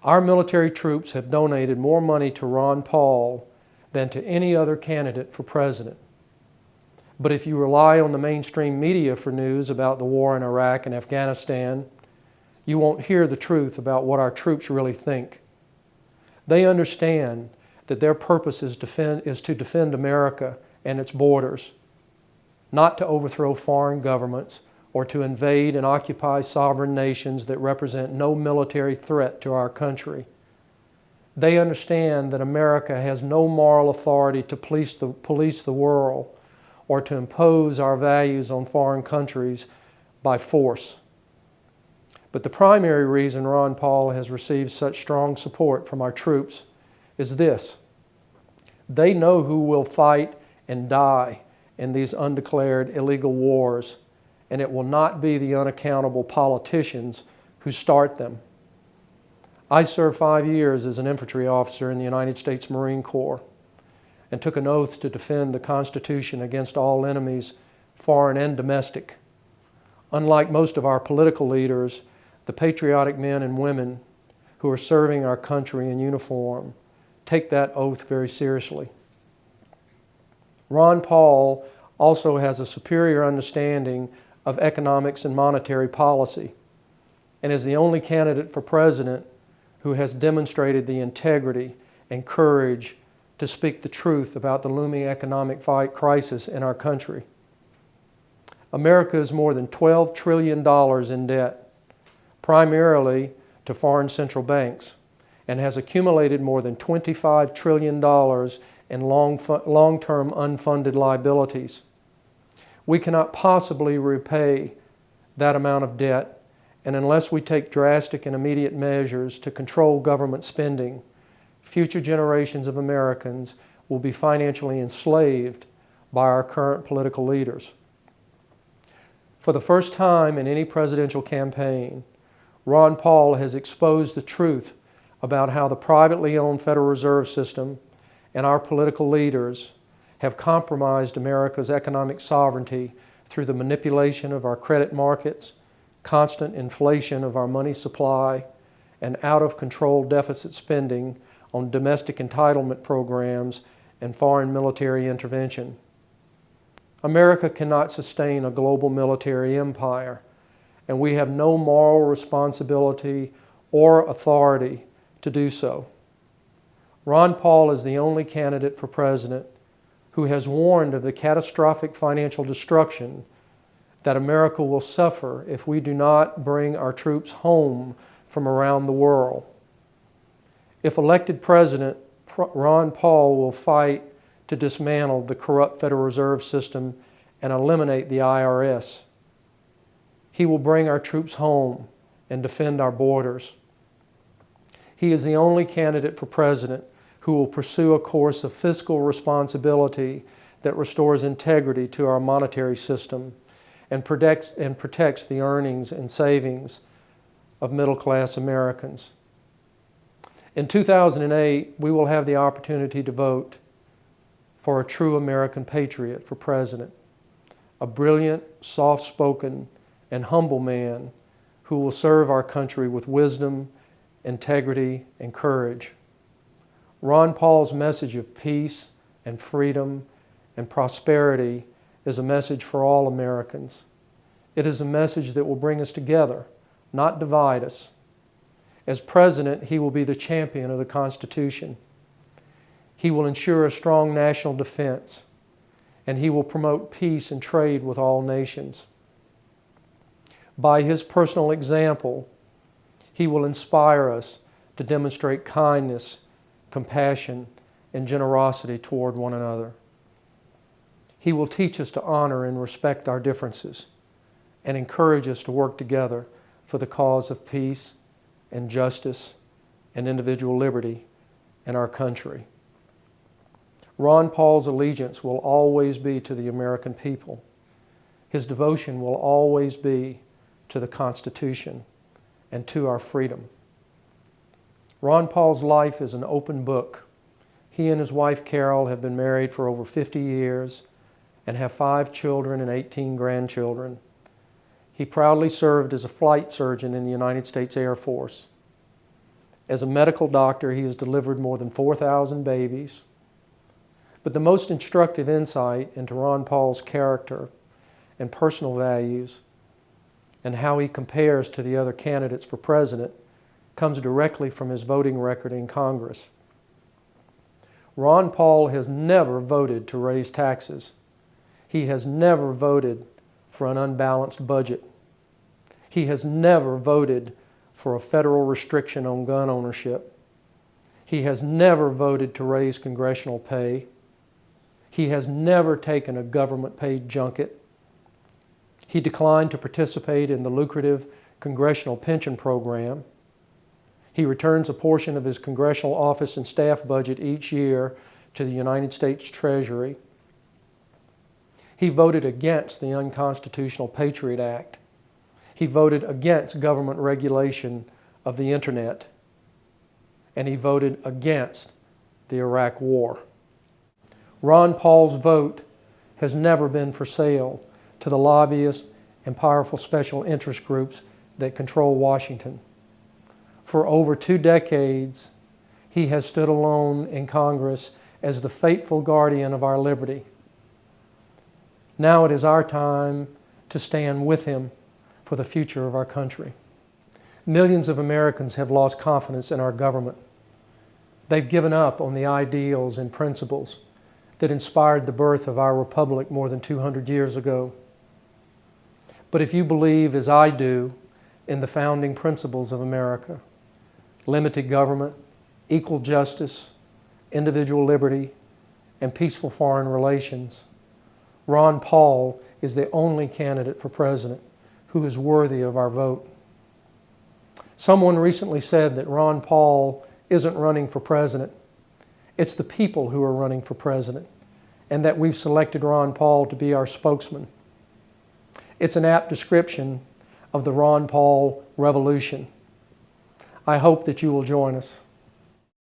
Our military troops have donated more money to Ron Paul than to any other candidate for president. But if you rely on the mainstream media for news about the war in Iraq and Afghanistan, you won't hear the truth about what our troops really think. They understand that their purpose is to defend America and its borders, not to overthrow foreign governments or to invade and occupy sovereign nations that represent no military threat to our country. They understand that America has no moral authority to police the world or to impose our values on foreign countries by force. But the primary reason Ron Paul has received such strong support from our troops is this: they know who will fight and die in these undeclared illegal wars, and it will not be the unaccountable politicians who start them. I served 5 years as an infantry officer in the United States Marine Corps and took an oath to defend the Constitution against all enemies, foreign and domestic. Unlike most of our political leaders, the patriotic men and women who are serving our country in uniform take that oath very seriously. Ron Paul also has a superior understanding of economics and monetary policy and is the only candidate for president who has demonstrated the integrity and courage to speak the truth about the looming economic crisis in our country. America is more than $12 trillion in debt, primarily to foreign central banks, and has accumulated more than $25 trillion in long-term unfunded liabilities. We cannot possibly repay that amount of debt, and unless we take drastic and immediate measures to control government spending, future generations of Americans will be financially enslaved by our current political leaders. For the first time in any presidential campaign, Ron Paul has exposed the truth about how the privately owned Federal Reserve System and our political leaders have compromised America's economic sovereignty through the manipulation of our credit markets, constant inflation of our money supply, and out-of-control deficit spending on domestic entitlement programs and foreign military intervention. America cannot sustain a global military empire, and we have no moral responsibility or authority to do so. Ron Paul is the only candidate for president who has warned of the catastrophic financial destruction that America will suffer if we do not bring our troops home from around the world. If elected president, Ron Paul will fight to dismantle the corrupt Federal Reserve System and eliminate the IRS. He will bring our troops home and defend our borders. He is the only candidate for president who will pursue a course of fiscal responsibility that restores integrity to our monetary system and protects the earnings and savings of middle-class Americans. In 2008, we will have the opportunity to vote for a true American patriot for president, a brilliant, soft-spoken, and humble man who will serve our country with wisdom, integrity, and courage. Ron Paul's message of peace and freedom and prosperity is a message for all Americans. It is a message that will bring us together, not divide us. As president, he will be the champion of the Constitution. He will ensure a strong national defense, and he will promote peace and trade with all nations. By his personal example, he will inspire us to demonstrate kindness, compassion, and generosity toward one another. He will teach us to honor and respect our differences and encourage us to work together for the cause of peace and justice and individual liberty in our country. Ron Paul's allegiance will always be to the American people. His devotion will always be to the Constitution and to our freedom. Ron Paul's life is an open book. He and his wife Carol have been married for over 50 years and have 5 children and 18 grandchildren. He proudly served as a flight surgeon in the United States Air Force. As a medical doctor, he has delivered more than 4,000 babies. But the most instructive insight into Ron Paul's character and personal values and how he compares to the other candidates for president comes directly from his voting record in Congress. Ron Paul has never voted to raise taxes. He has never voted for an unbalanced budget. He has never voted for a federal restriction on gun ownership. He has never voted to raise congressional pay. He has never taken a government-paid junket. He declined to participate in the lucrative congressional pension program. He returns a portion of his congressional office and staff budget each year to the United States Treasury. He voted against the unconstitutional Patriot Act. He voted against government regulation of the internet. And he voted against the Iraq War. Ron Paul's vote has never been for sale to the lobbyists and powerful special interest groups that control Washington. For over 2 decades, he has stood alone in Congress as the faithful guardian of our liberty. Now it is our time to stand with him for the future of our country. Millions of Americans have lost confidence in our government. They've given up on the ideals and principles that inspired the birth of our republic more than 200 years ago. But if you believe, as I do, in the founding principles of America, limited government, equal justice, individual liberty, and peaceful foreign relations, Ron Paul is the only candidate for president who is worthy of our vote. Someone recently said that Ron Paul isn't running for president. It's the people who are running for president, and that we've selected Ron Paul to be our spokesman. It's an apt description of the Ron Paul revolution. I hope that you will join us.